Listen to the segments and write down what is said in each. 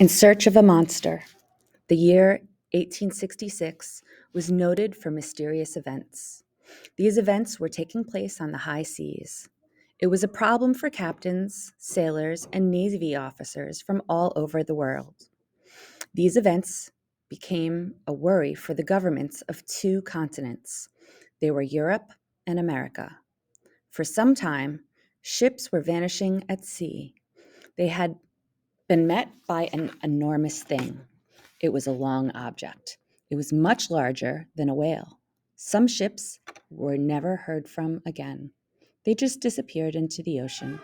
In Search of a Monster. The year 1866 was noted for mysterious events. These events were taking place on the high seas. It was a problem for captains, sailors, and navy officers from all over the world. These events became a worry for the governments of two continents. They were Europe and America. For some time, ships were vanishing at sea. They had been met by an enormous thing. It was a long object. It was much larger than a whale. Some ships were never heard from again. They just disappeared into the ocean.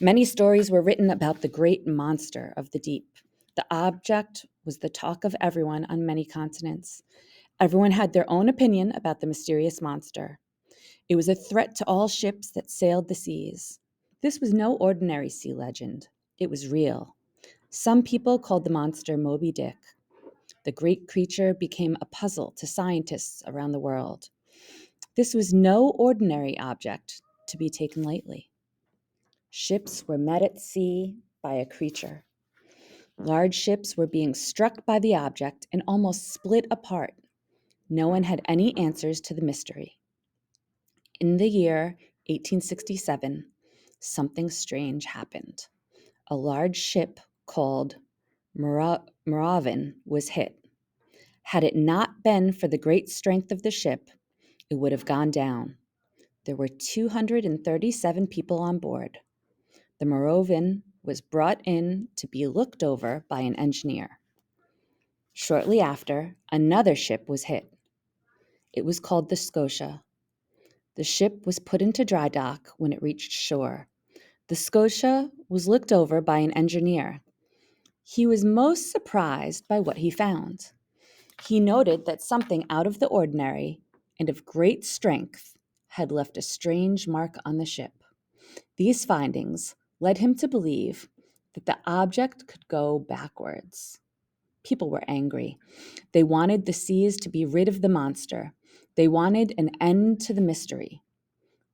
Many stories were written about the great monster of the deep. The object was the talk of everyone on many continents. Everyone had their own opinion about the mysterious monster. It was a threat to all ships that sailed the seas. This was no ordinary sea legend. It was real. Some people called the monster Moby Dick. The great creature became a puzzle to scientists around the world. This was no ordinary object to be taken lightly. Ships were met at sea by a creature. Large ships were being struck by the object and almost split apart. No one had any answers to the mystery. In the year 1867, something strange happened. A large ship called Moravian was hit. Had it not been for the great strength of the ship, it would have gone down. There were 237 people on board. The Moravian was brought in to be looked over by an engineer. Shortly after, another ship was hit. It was called the Scotia. The ship was put into dry dock when it reached shore. The Scotia was looked over by an engineer. He was most surprised by what he found. He noted that something out of the ordinary and of great strength had left a strange mark on the ship. These findings led him to believe that the object could go backwards. People were angry. They wanted the seas to be rid of the monster. They wanted an end to the mystery.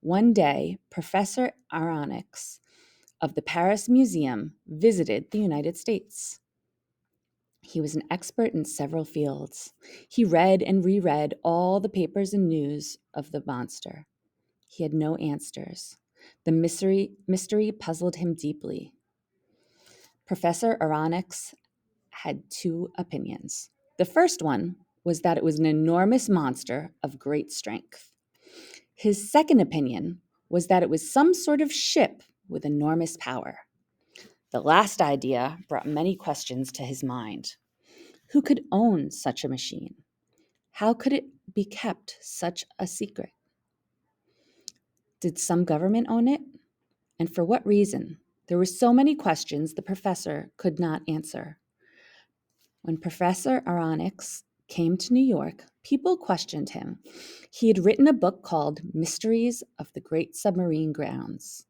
One day, Professor Aronnax of the Paris Museum visited the United States. He was an expert in several fields. He read and reread all the papers and news of the monster. He had no answers. The mystery puzzled him deeply. Professor Aronnax had two opinions. The first one was that it was an enormous monster of great strength. His second opinion was that it was some sort of ship with enormous power. The last idea brought many questions to his mind. Who could own such a machine? How could it be kept such a secret? Did some government own it? And for what reason? There were so many questions the professor could not answer. When Professor Aronnax came to New York, people questioned him. He had written a book called Mysteries of the Great Submarine Grounds.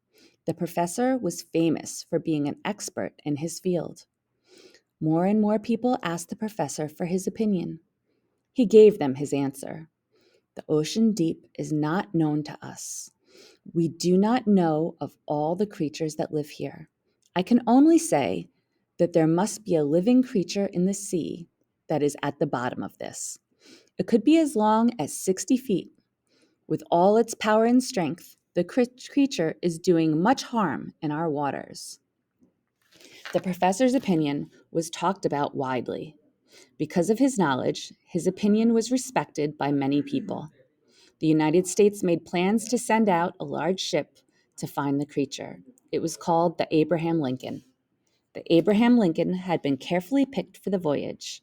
The professor was famous for being an expert in his field. More and more people asked the professor for his opinion. He gave them his answer. The ocean deep is not known to us. We do not know of all the creatures that live here. I can only say that there must be a living creature in the sea that is at the bottom of this. It could be as long as 60 feet. With all its power and strength, the creature is doing much harm in our waters. The professor's opinion was talked about widely. Because of his knowledge, his opinion was respected by many people. The United States made plans to send out a large ship to find the creature. It was called the Abraham Lincoln. The Abraham Lincoln had been carefully picked for the voyage.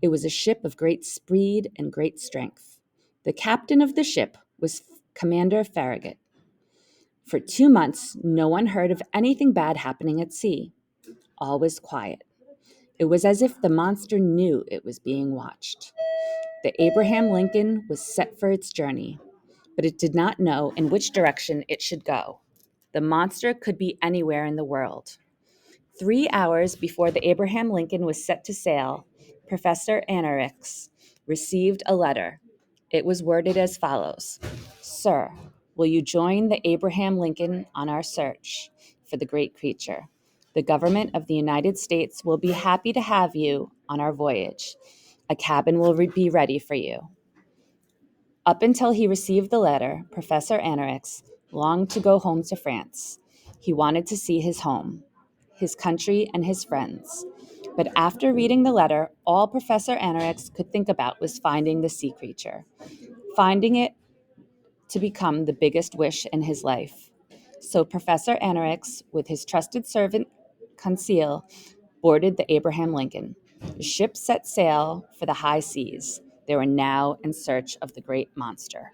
It was a ship of great speed and great strength. The captain of the ship was Commander Farragut. For 2 months, no one heard of anything bad happening at sea. All was quiet. It was as if the monster knew it was being watched. The Abraham Lincoln was set for its journey, but it did not know in which direction it should go. The monster could be anywhere in the world. 3 hours before the Abraham Lincoln was set to sail, Professor Aronnax received a letter. It was worded as follows: Sir, will you join the Abraham Lincoln on our search for the great creature? The government of the United States will be happy to have you on our voyage. A cabin will be ready for you. Up until he received the letter, Professor Anorix longed to go home to France. He wanted to see his home, his country, and his friends. But after reading the letter, all Professor Anorix could think about was finding the sea creature, finding it to become the biggest wish in his life. So Professor Anorix, with his trusted servant Conseil, boarded the Abraham Lincoln. The ship set sail for the high seas. They were now in search of the great monster.